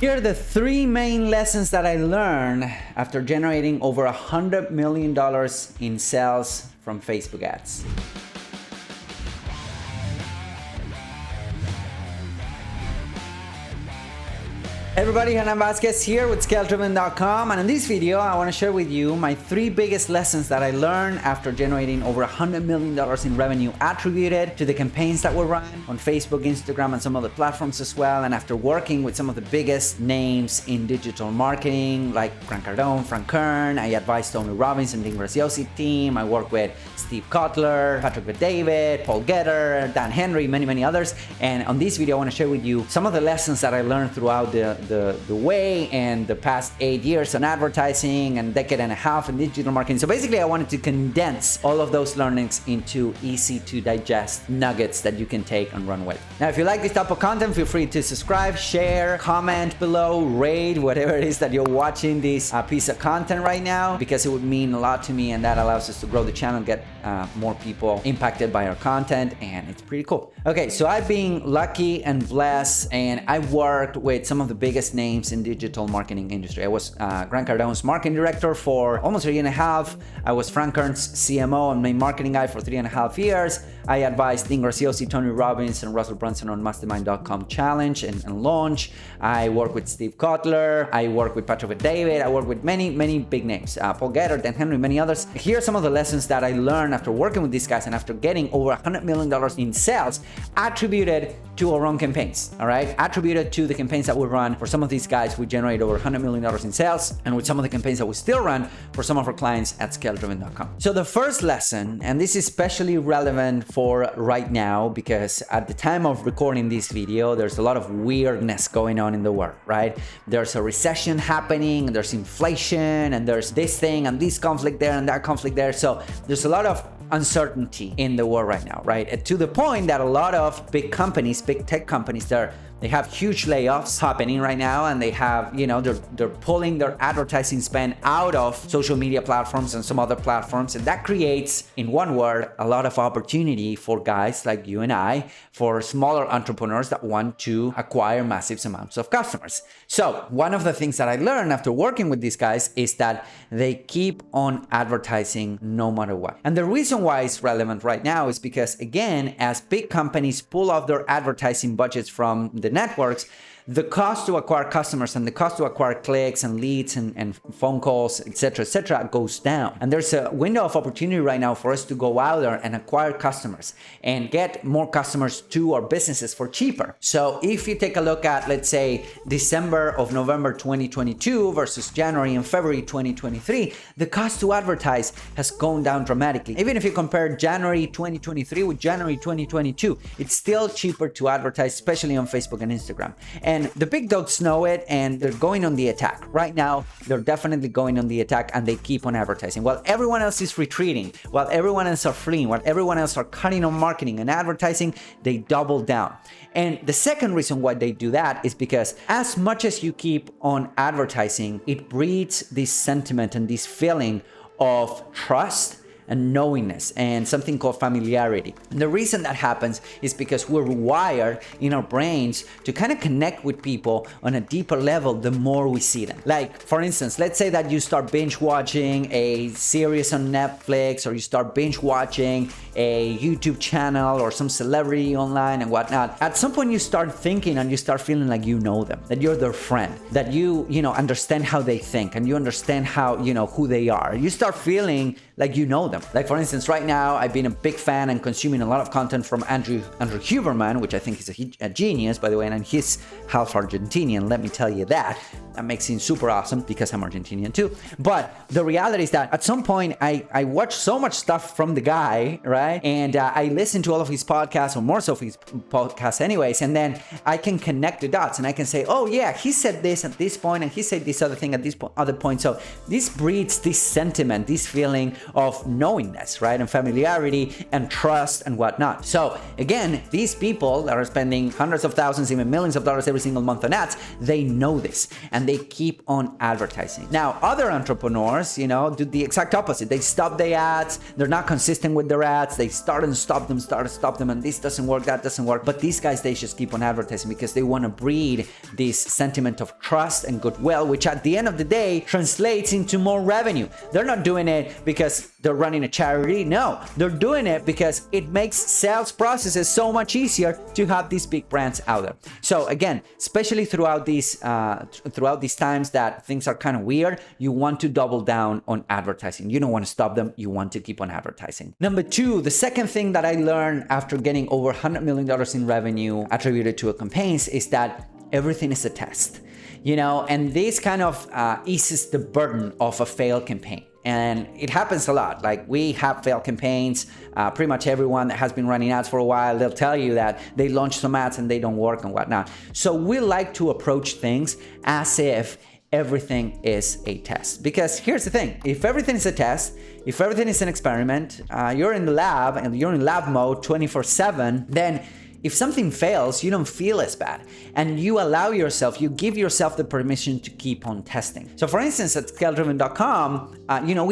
Here are the 3 main lessons that I learned after generating over $100 million in sales from Facebook ads. Hey everybody, Hernan Vasquez here with ScaleDriven.com, and in this video I want to share with you my 3 biggest lessons that I learned after generating over $100 million in revenue attributed to the campaigns that were run on Facebook, Instagram, and some other platforms as well, and after working with some of the biggest names in digital marketing like Grant Cardone, Frank Kern. I advised Tony Robbins and Dean Graziosi team. I worked with Steve Kotler, Patrick Bet-David, Paul Getter, Dan Henry, many others, and on this video I want to share with you some of the lessons that I learned throughout the way and the past 8 years on advertising and decade and a half in digital marketing. So basically I wanted to condense all of those learnings into easy to digest nuggets that you can take and run with. Now, if you like this type of content, feel free to subscribe, share, comment below, rate, whatever it is that you're watching this piece of content right now, because it would mean a lot to me, and that allows us to grow the channel, get more people impacted by our content, and it's pretty cool. Okay, so I've been lucky and blessed, and I worked with some of the biggest names in digital marketing industry. I was Grant Cardone's marketing director for almost 3 and a half. I was Frank Kern's CMO and main marketing guy for 3.5 years. I advised Dean Graziosi, Tony Robbins, and Russell Brunson on Mastermind.com challenge and launch. I worked with Steve Kotler. I worked with Patrick Bet-David. I worked with many big names. Paul Getter, Dan Henry, many others. Here are some of the lessons that I learned after working with these guys and after getting over $100 million in sales attributed to our own campaigns, all right? Attributed to the campaigns that we run. For some of these guys, we generate over $100 million in sales, and with some of the campaigns that we still run for some of our clients at ScaleDriven.com. So the first lesson, and this is especially relevant for right now, because at the time of recording this video, there's a lot of weirdness going on in the world, right? There's a recession happening, and there's inflation, and there's this thing and this conflict there and that conflict there. So there's a lot of uncertainty in the world right now, right? To the point that a lot of big companies, big tech companies, they have huge layoffs happening right now, and they have, they're pulling their advertising spend out of social media platforms and some other platforms. And that creates, in one word, a lot of opportunity for guys like you and I, for smaller entrepreneurs that want to acquire massive amounts of customers. So one of the things that I learned after working with these guys is that they keep on advertising no matter what. And the reason why it's relevant right now is because, again, as big companies pull off their advertising budgets from the networks, the cost to acquire customers and the cost to acquire clicks and leads and phone calls, etc., goes down. And there's a window of opportunity right now for us to go out there and acquire customers and get more customers to our businesses for cheaper. So if you take a look at, let's say, November 2022 versus January and February 2023, the cost to advertise has gone down dramatically. Even if you compare January 2023 with January 2022, it's still cheaper to advertise, especially on Facebook and Instagram. And the big dogs know it, and they're going on the attack. Right now, they're definitely going on the attack, and they keep on advertising. While everyone else is retreating, while everyone else are fleeing, while everyone else are cutting on marketing and advertising, they double down. And the second reason why they do that is because as much as you keep on advertising, it breeds this sentiment and this feeling of trust and knowingness and something called familiarity. And the reason that happens is because we're wired in our brains to kind of connect with people on a deeper level the more we see them. Like, for instance, let's say that you start binge watching a series on Netflix, or you start binge watching a YouTube channel or some celebrity online and whatnot. At some point you start thinking and you start feeling like you know them, that you're their friend, that you understand how they think and you understand how, who they are. You start feeling like you know them. Like, for instance, right now I've been a big fan and consuming a lot of content from Andrew Huberman, which I think is a genius, by the way, and he's half Argentinian, let me tell you that. That makes him super awesome because I'm Argentinian too. But the reality is that at some point I watched so much stuff from the guy, right? And I listened to all of his podcasts, or more so of his podcasts anyways, and then I can connect the dots and I can say, oh yeah, he said this at this point and he said this other thing at this other point. So this breeds this sentiment, this feeling of knowingness, right? And familiarity and trust and whatnot. So again, these people that are spending hundreds of thousands, even millions of dollars every single month on ads, they know this. And and they keep on advertising. Now, other entrepreneurs, do the exact opposite. They stop their ads. They're not consistent with their ads. They start and stop them, and this doesn't work, that doesn't work. But these guys, they just keep on advertising because they want to breed this sentiment of trust and goodwill, which at the end of the day translates into more revenue. They're not doing it because they're running a charity. No, they're doing it because it makes sales processes so much easier to have these big brands out there. So again, especially throughout these times that things are kind of weird, you want to double down on advertising. You don't want to stop them. You want to keep on advertising. Number two, the second thing that I learned after getting over $100 million in revenue attributed to a campaigns is that everything is a test, and this kind of eases the burden of a failed campaign. And it happens a lot. Like, we have failed campaigns. Pretty much everyone that has been running ads for a while, they'll tell you that they launch some ads and they don't work and whatnot. So we like to approach things as if everything is a test. Because here's the thing, if everything is a test, if everything is an experiment, you're in the lab and you're in lab mode 24/7, then if something fails, you don't feel as bad, and you give yourself the permission to keep on testing. So for instance, at ScaleDriven.com,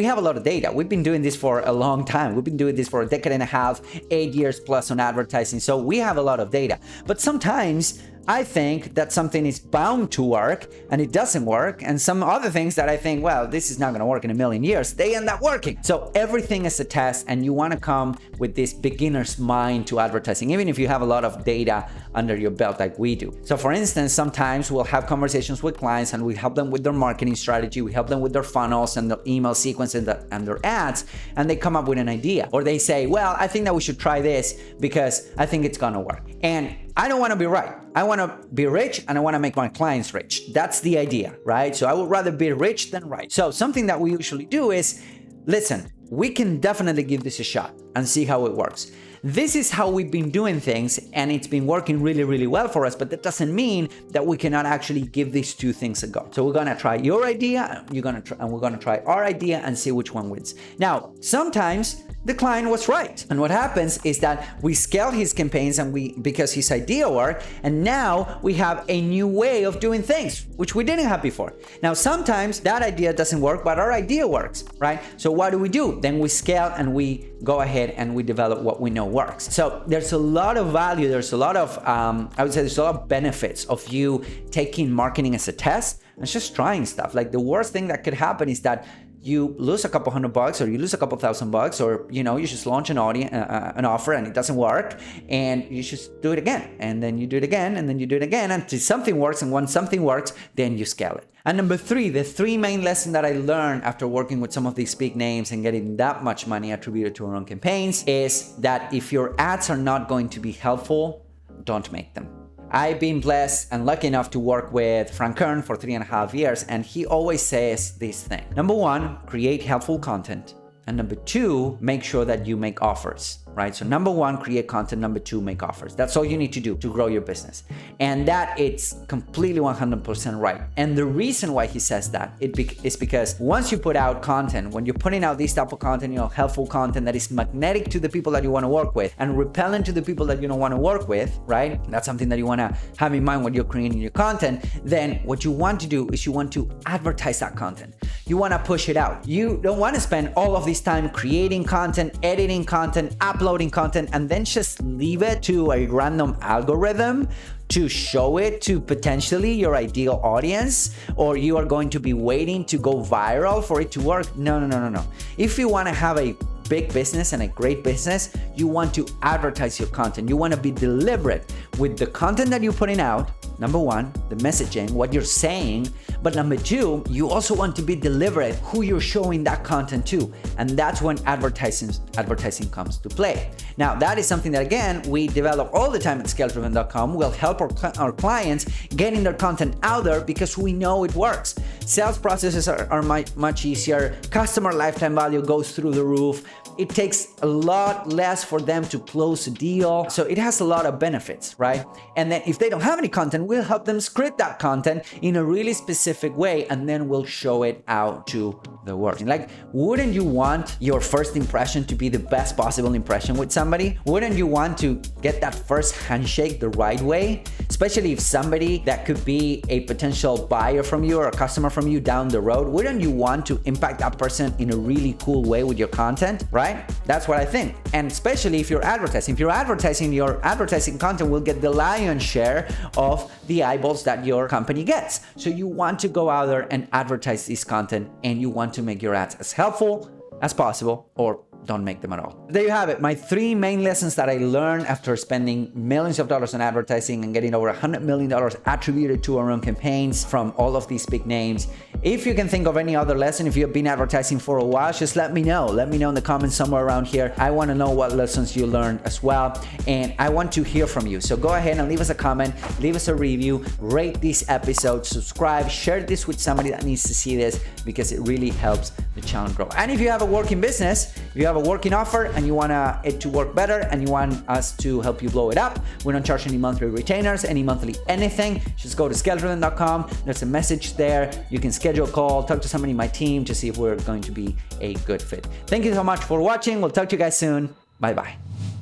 we have a lot of data. We've been doing this for a long time. We've been doing this for a decade and a half, 8 years plus on advertising. So we have a lot of data, but sometimes I think that something is bound to work and it doesn't work. And some other things that I think, well, this is not going to work in a million years, they end up working. So everything is a test, and you want to come with this beginner's mind to advertising, even if you have a lot of data under your belt like we do. So for instance, sometimes we'll have conversations with clients and we help them with their marketing strategy. We help them with their funnels and their email sequence and their ads, and they come up with an idea. Or they say, well, I think that we should try this because I think it's going to work. And I don't want to be right. I want to be rich and I want to make my clients rich. That's the idea, right? So I would rather be rich than right. So something that we usually do is, listen, we can definitely give this a shot and see how it works. This is how we've been doing things, and it's been working really, really well for us, but that doesn't mean that we cannot actually give these two things a go. So we're gonna try your idea, we're gonna try our idea and see which one wins. Now, sometimes the client was right. And what happens is that we scale his campaigns because his idea worked, and now we have a new way of doing things, which we didn't have before. Now, sometimes that idea doesn't work, but our idea works, right? So what do? Then we scale and we go ahead and we develop what we know works. So there's a lot of value. There's a lot of, I would say there's a lot of benefits of you taking marketing as a test and just trying stuff. Like, the worst thing that could happen is that you lose a couple $100 or you lose a couple $1,000, or you just launch an offer and it doesn't work, and you just do it again, and then you do it again, and then you do it again until something works. And once something works, then you scale it. And number three, the three main lessons that I learned after working with some of these big names and getting that much money attributed to our own campaigns is that if your ads are not going to be helpful, don't make them. I've been blessed and lucky enough to work with Frank Kern for 3.5 years, and he always says this thing. Number one, create helpful content. And number two, make sure that you make offers, right? So number one, create content. Number two, make offers. That's all you need to do to grow your business. And that it's completely 100% right. And the reason why he says that is because once you put out content, when you're putting out this type of content, helpful content that is magnetic to the people that you want to work with and repellent to the people that you don't want to work with, right? That's something that you want to have in mind when you're creating your content. Then what you want to do is you want to advertise that content. You want to push it out. You don't want to spend all of this time creating content, editing content, uploading content, and then just leave it to a random algorithm to show it to potentially your ideal audience, or you are going to be waiting to go viral for it to work. No. If you want to have a big business and a great business, you want to advertise your content. You want to be deliberate with the content that you're putting out. Number one, the messaging, what you're saying. But number two, you also want to be deliberate who you're showing that content to. And that's when advertising comes to play. Now, that is something that, again, we develop all the time at ScaleDriven.com. We'll help our clients getting their content out there because we know it works. Sales processes are much easier. Customer lifetime value goes through the roof. It takes a lot less for them to close a deal. So it has a lot of benefits, right? And then if they don't have any content, we'll help them script that content in a really specific way, and then we'll show it out to the world. Like, wouldn't you want your first impression to be the best possible impression with somebody? Wouldn't you want to get that first handshake the right way? Especially if somebody that could be a potential buyer from you or a customer from you down the road, wouldn't you want to impact that person in a really cool way with your content, right? That's what I think. And especially if you're advertising. If you're advertising, your advertising content will get the lion's share of the eyeballs that your company gets. So you want to go out there and advertise this content, and you want to make your ads as helpful as possible, or don't make them at all. There you have it, my 3 main lessons that I learned after spending millions of dollars on advertising and getting over $100 million attributed to our own campaigns from all of these big names. If you can think of any other lesson, if you've been advertising for a while, just let me know. Let me know in the comments somewhere around here. I want to know what lessons you learned as well, and I want to hear from you. So go ahead and leave us a comment, leave us a review, rate this episode, subscribe, share this with somebody that needs to see this, because it really helps the channel grow. And if you have a working business, if you have a working offer and you want it to work better and you want us to help you blow it up, we don't charge any monthly retainers, any monthly anything. Just go to scale-driven.com. There's a message there. You can schedule a call, talk to somebody in my team to see if we're going to be a good fit. Thank you so much for watching. We'll talk to you guys soon. Bye-bye.